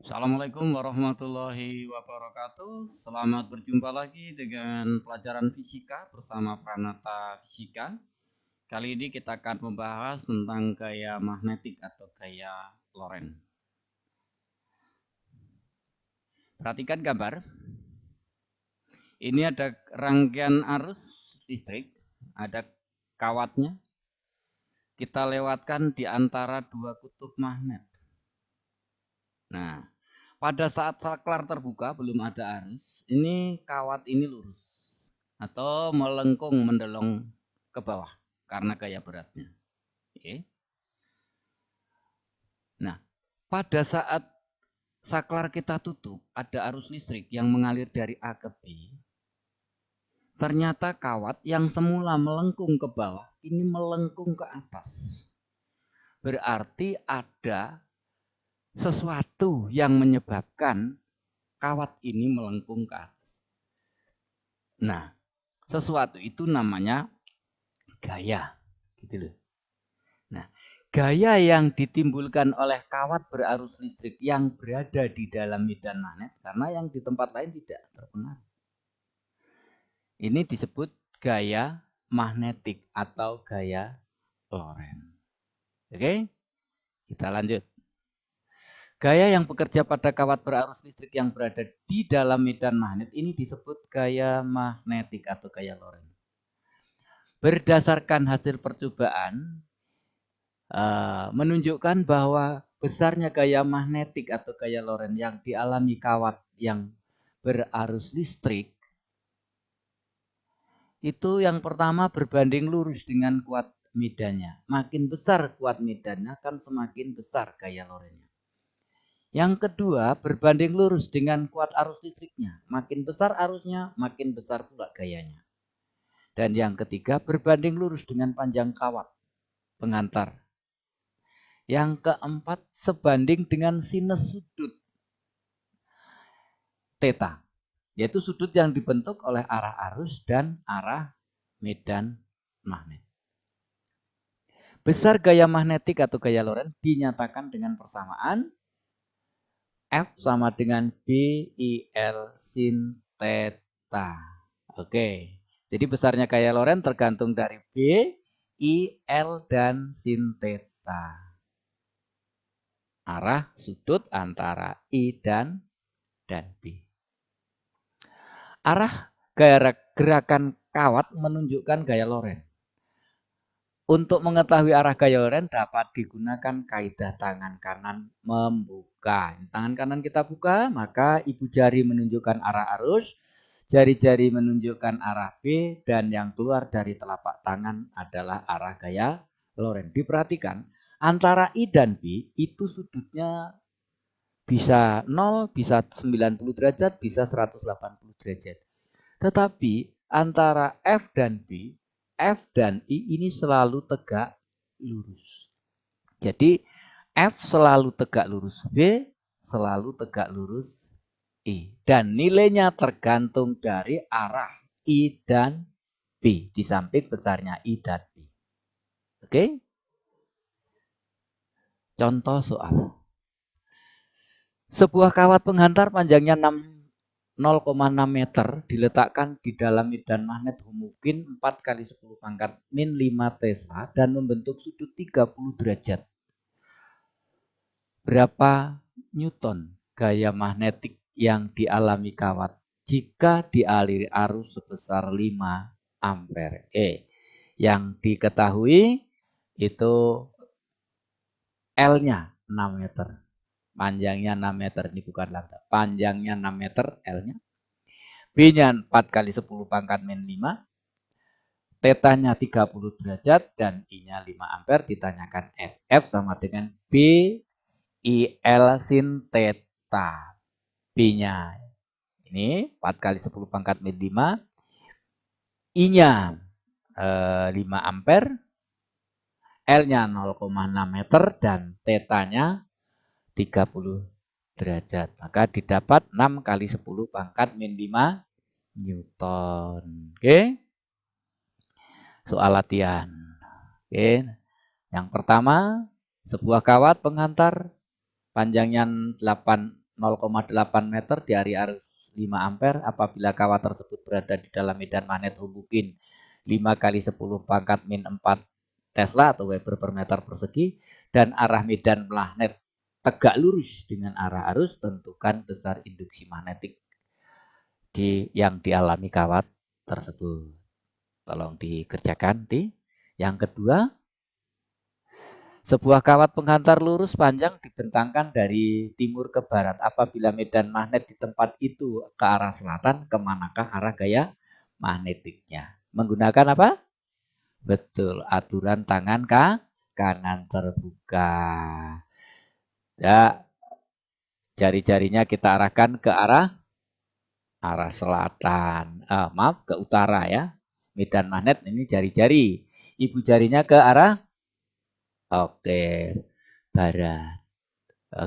Assalamualaikum warahmatullahi wabarakatuh. Selamat berjumpa lagi dengan pelajaran fisika bersama Pranata Fisika. Kali ini kita akan membahas tentang gaya magnetik atau gaya Lorentz. Perhatikan gambar. Ini ada rangkaian arus listrik, ada kawatnya. Kita lewatkan di antara dua kutub magnet. Nah, pada saat saklar terbuka belum ada arus, ini kawat ini lurus atau melengkung mendelong ke bawah karena gaya beratnya. Oke. Nah, pada saat saklar kita tutup, ada arus listrik yang mengalir dari A ke B. Ternyata kawat yang semula melengkung ke bawah, ini melengkung ke atas. Berarti ada sesuatu yang menyebabkan kawat ini melengkung ke atas. Nah, sesuatu itu namanya gaya, gitu loh. Nah, gaya yang ditimbulkan oleh kawat berarus listrik yang berada di dalam medan magnet, karena yang di tempat lain tidak terpengaruh. Ini disebut gaya magnetik atau gaya Lorentz. Oke, kita lanjut. Gaya yang bekerja pada kawat berarus listrik yang berada di dalam medan magnet ini disebut gaya magnetik atau gaya Lorentz. Berdasarkan hasil percobaan, menunjukkan bahwa besarnya gaya magnetik atau gaya Lorentz yang dialami kawat yang berarus listrik itu yang pertama berbanding lurus dengan kuat medannya. Makin besar kuat medannya akan semakin besar gaya Lorentz. Yang kedua, berbanding lurus dengan kuat arus listriknya. Makin besar arusnya, makin besar pula gayanya. Dan yang ketiga, berbanding lurus dengan panjang kawat pengantar. Yang keempat, sebanding dengan sinus sudut theta, yaitu sudut yang dibentuk oleh arah arus dan arah medan magnet. Besar gaya magnetik atau gaya Lorentz dinyatakan dengan persamaan F sama dengan BIL sin theta. Oke, jadi besarnya gaya Lorentz tergantung dari B, I, L, dan sin theta. Arah sudut antara I dan B. Arah gerakan kawat menunjukkan gaya Lorentz. Untuk mengetahui arah gaya Lorentz dapat digunakan kaidah tangan kanan membuka. Tangan kanan kita buka, maka ibu jari menunjukkan arah arus, jari-jari menunjukkan arah B, dan yang keluar dari telapak tangan adalah arah gaya Lorentz. Diperhatikan, antara I dan B itu sudutnya bisa 0, bisa 90 derajat, bisa 180 derajat. Tetapi antara F dan B, F dan I ini selalu tegak lurus. Jadi F selalu tegak lurus B, selalu tegak lurus I. Dan nilainya tergantung dari arah I dan B. Di samping besarnya I dan B. Oke? Contoh soal. Sebuah kawat penghantar panjangnya 0,6 meter diletakkan di dalam medan magnet homogen 4 kali 10 pangkat min 5 Tesla dan membentuk sudut 30 derajat. Berapa Newton gaya magnetik yang dialami kawat jika dialiri arus sebesar 5 ampere? Yang diketahui itu L-nya 6 meter. Panjangnya 6 meter, ini bukan lambda. Panjangnya 6 meter, L-nya. B-nya 4 kali 10 pangkat min 5. Theta-nya 30 derajat dan I-nya 5 ampere. Ditanyakan F. F sama dengan B IL sin theta. B-nya ini 4 kali 10 pangkat min 5. I-nya 5 ampere. L-nya 0,6 meter dan theta-nya 30 derajat. Maka didapat 6 kali 10 pangkat min 5 Newton. Oke. Soal latihan. Oke. Yang pertama, sebuah kawat penghantar panjangnya 0,8 meter dialiri arus 5 ampere apabila kawat tersebut berada di dalam medan magnet hubungin 5 kali 10 pangkat min 4 Tesla atau Weber per meter persegi dan arah medan magnet tegak lurus dengan arah arus, tentukan besar induksi magnetik yang dialami kawat tersebut. Tolong dikerjakan. Yang kedua, sebuah kawat penghantar lurus panjang dibentangkan dari timur ke barat. Apabila medan magnet di tempat itu ke arah selatan, kemanakah arah gaya magnetiknya? Menggunakan apa? Betul, aturan tangan kanan terbuka. Ya, jari-jarinya kita arahkan ke arah selatan. Maaf, ke utara ya. Medan magnet ini jari-jari. Ibu jarinya ke arah barat.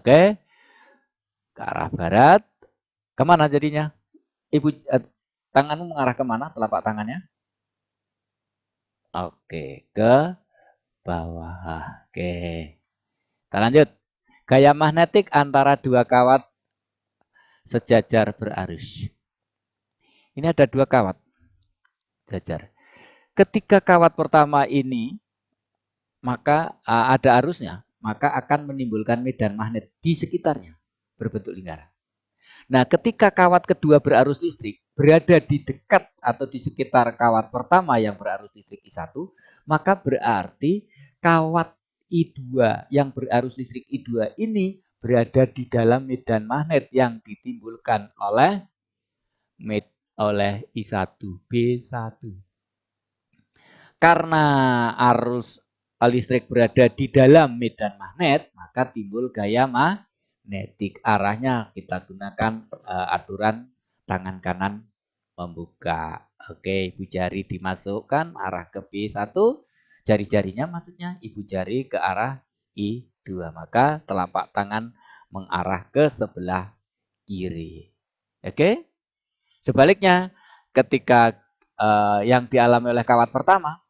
Ke arah barat. Kemana jadinya? Tanganmu mengarah kemana telapak tangannya? Ke bawah. Kita lanjut. Gaya magnetik antara dua kawat sejajar berarus. Ini ada dua kawat sejajar. Ketika kawat pertama ini maka ada arusnya, maka akan menimbulkan medan magnet di sekitarnya berbentuk lingkaran. Nah, ketika kawat kedua berarus listrik berada di dekat atau di sekitar kawat pertama yang berarus listrik I1, maka berarti kawat I2 yang berarus listrik I2 ini berada di dalam medan magnet yang ditimbulkan oleh I1B1. Karena arus listrik berada di dalam medan magnet, maka timbul gaya magnetik. Arahnya kita gunakan aturan tangan kanan membuka. Ibu jari dimasukkan arah ke B1, jari-jarinya maksudnya ibu jari ke arah I2. Maka telapak tangan mengarah ke sebelah kiri. Sebaliknya, ketika yang dialami oleh kawat pertama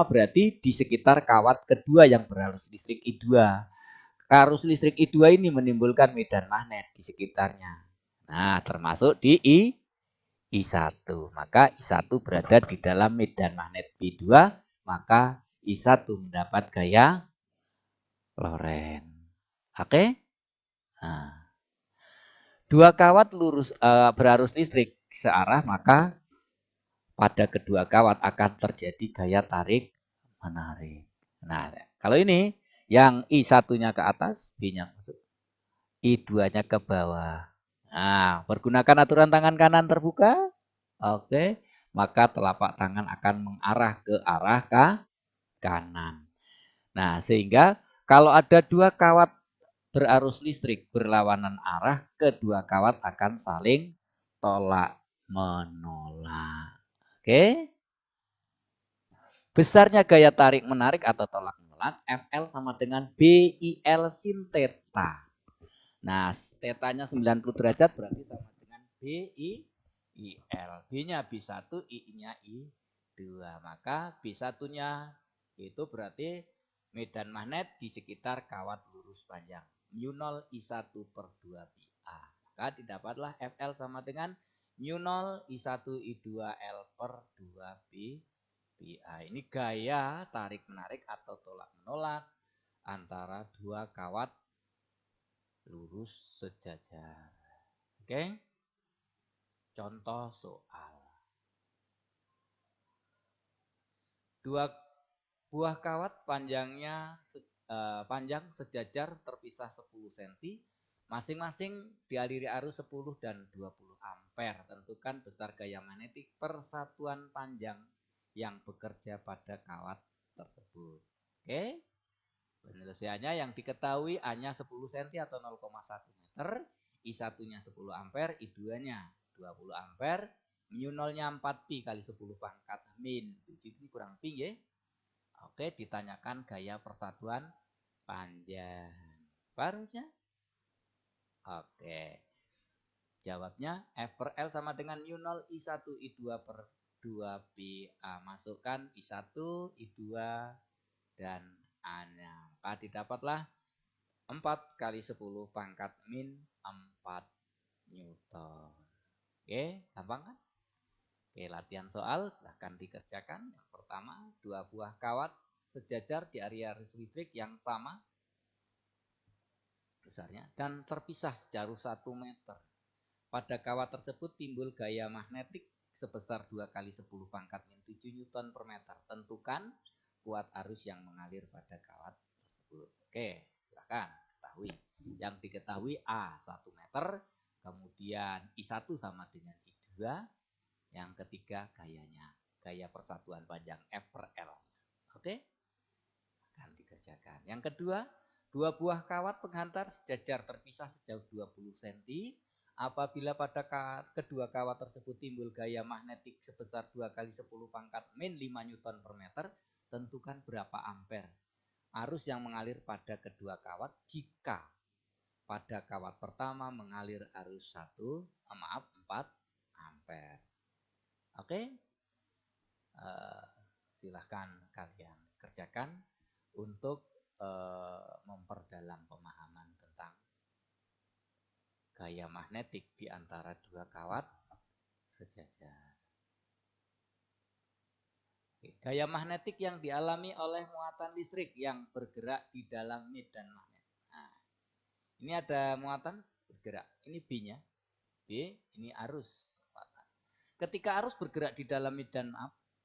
berarti di sekitar kawat kedua yang berarus listrik I2. Arus listrik I2 ini menimbulkan medan magnet di sekitarnya. Nah, termasuk di I1. Maka I1 berada di dalam medan magnet B2, maka I1 mendapat gaya Lorentz. Nah, dua kawat berarus listrik searah, maka pada kedua kawat akan terjadi gaya tarik menarik. Nah, kalau ini yang I1-nya ke atas, B-nya I2-nya ke bawah. Nah, pergunakan aturan tangan kanan terbuka. Maka telapak tangan akan mengarah ke arah kanan. Nah, sehingga kalau ada dua kawat berarus listrik berlawanan arah, kedua kawat akan saling tolak menolak. Besarnya gaya tarik menarik atau tolak menolak FL sama dengan BIL sin theta. Nah, tetanya 90 derajat berarti sama dengan BIL. B-nya B1, I-nya I2. Maka B1-nya itu berarti medan magnet di sekitar kawat lurus panjang. Mu0 I1 per 2PA. Maka didapatlah FL sama dengan mu0 I1 I2L per 2PA. Ini gaya tarik menarik atau tolak menolak antara dua kawat lurus sejajar. Contoh soal. Dua buah kawat panjang sejajar terpisah 10 cm. Masing-masing dialiri arus 10 dan 20 ampere. Tentukan besar gaya magnetik persatuan panjang yang bekerja pada kawat tersebut. Penyelesaiannya yang diketahui A-nya 10 cm atau 0,1 meter, I1-nya 10 ampere, I2-nya 20 ampere, mu0-nya 4pi kali 10 pangkat min 7, ini kurang pi ya. Ditanyakan gaya persatuan panjang. Barunya? Jawabnya F per L sama dengan mu0 I1 I2 per 2PA. Masukkan I1, I2, dan A-nya. Maka didapatlah 4 kali 10 pangkat min 4 4 Newton. Oke, gampang kan? Oke, latihan soal silahkan dikerjakan. Yang pertama, 2 buah kawat sejajar di area arus listrik yang sama besarnya dan terpisah sejauh 1 meter. Pada kawat tersebut timbul gaya magnetik sebesar 2 kali 10 pangkat min 7 Newton per meter. Tentukan kuat arus yang mengalir pada kawat tersebut. Oke, silahkan ketahui. Yang diketahui A 1 meter, kemudian I1 sama dengan I2, yang ketiga gayanya, gaya persatuan panjang F per L. Oke, akan dikerjakan. Yang kedua, 2 buah kawat penghantar sejajar terpisah sejauh 20 cm. Apabila pada kedua kawat tersebut timbul gaya magnetik sebesar 2 kali 10 pangkat min 5 Newton per meter, tentukan berapa ampere arus yang mengalir pada kedua kawat jika pada kawat pertama mengalir arus 4 ampere. Oke, silahkan kalian kerjakan untuk memperdalam pemahaman tentang gaya magnetik di antara dua kawat sejajar. Gaya magnetik yang dialami oleh muatan listrik yang bergerak di dalam medan magnet. Nah, ini ada muatan bergerak. Ini B-nya. B, ini arus. Ketika arus bergerak di dalam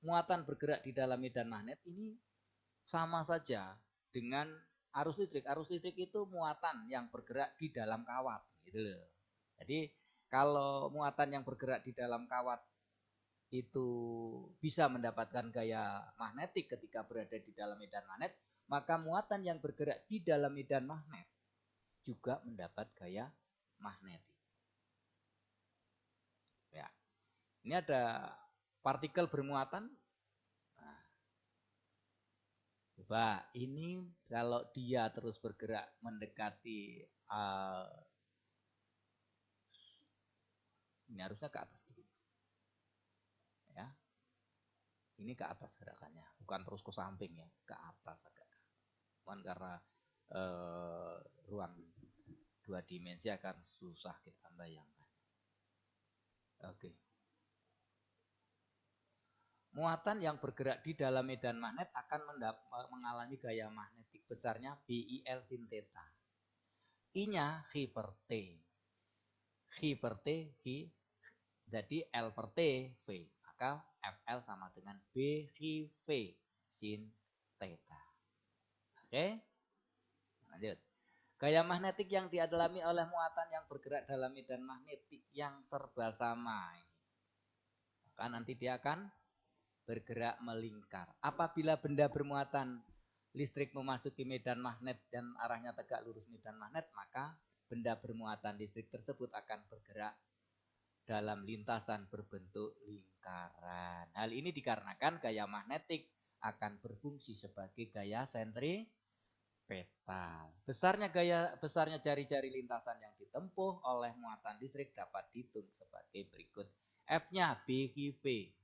muatan bergerak di dalam medan magnet ini sama saja dengan arus listrik. Arus listrik itu muatan yang bergerak di dalam kawat, gitu loh. Jadi kalau muatan yang bergerak di dalam kawat itu bisa mendapatkan gaya magnetik ketika berada di dalam medan magnet, maka muatan yang bergerak di dalam medan magnet juga mendapat gaya magnetik. Ya, ini ada partikel bermuatan. Nah, coba ini kalau dia terus bergerak mendekati ini harusnya ke atas sedikit. Ya. Ini ke atas gerakannya, bukan terus ke samping ya, ke atas agak. Cuman karena ruang 2 dimensi akan susah kita bayangkan. Oke. Muatan yang bergerak di dalam medan magnet akan mengalami gaya magnetik besarnya BIL sin theta. I-nya H per T. H per T, H. Jadi L per T, V. Maka FL sama dengan B V sin theta. Oke. Lanjut. Gaya magnetik yang dialami oleh muatan yang bergerak dalam medan magnetik yang serba sama. Maka nanti dia akan bergerak melingkar. Apabila benda bermuatan listrik memasuki medan magnet dan arahnya tegak lurus medan magnet, maka benda bermuatan listrik tersebut akan bergerak dalam lintasan berbentuk lingkaran. Hal ini dikarenakan gaya magnetik akan berfungsi sebagai gaya sentripetal. Besarnya jari-jari lintasan yang ditempuh oleh muatan listrik dapat dihitung sebagai berikut. F-nya BV.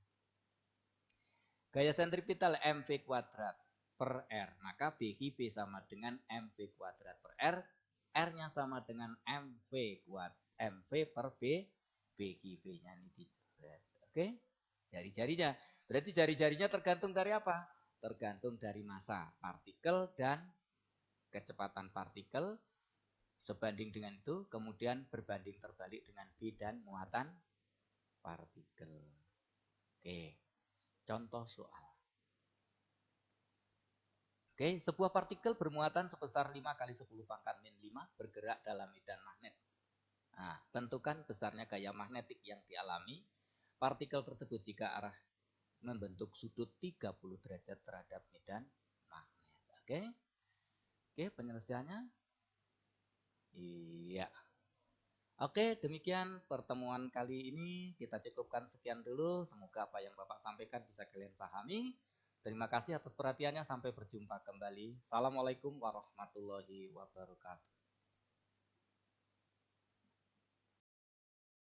Gaya sentripetal mv kuadrat per R. Maka BV sama dengan mv kuadrat per R. R-nya sama dengan mv per B. BGV-nya ini dicoret. Oke? Jari-jarinya. Berarti jari-jarinya tergantung dari apa? Tergantung dari massa partikel dan kecepatan partikel sebanding dengan itu, kemudian berbanding terbalik dengan B dan muatan partikel. Oke. Contoh soal. Oke, sebuah partikel bermuatan sebesar 5 kali 10 pangkat min 5 bergerak dalam medan magnet. Nah, tentukan besarnya gaya magnetik yang dialami partikel tersebut jika arah membentuk sudut 30 derajat terhadap medan magnet. Oke? Oke, penyelesaiannya? Iya. Oke, demikian pertemuan kali ini. Kita cukupkan sekian dulu. Semoga apa yang Bapak sampaikan bisa kalian pahami. Terima kasih atas perhatiannya. Sampai berjumpa kembali. Assalamualaikum warahmatullahi wabarakatuh.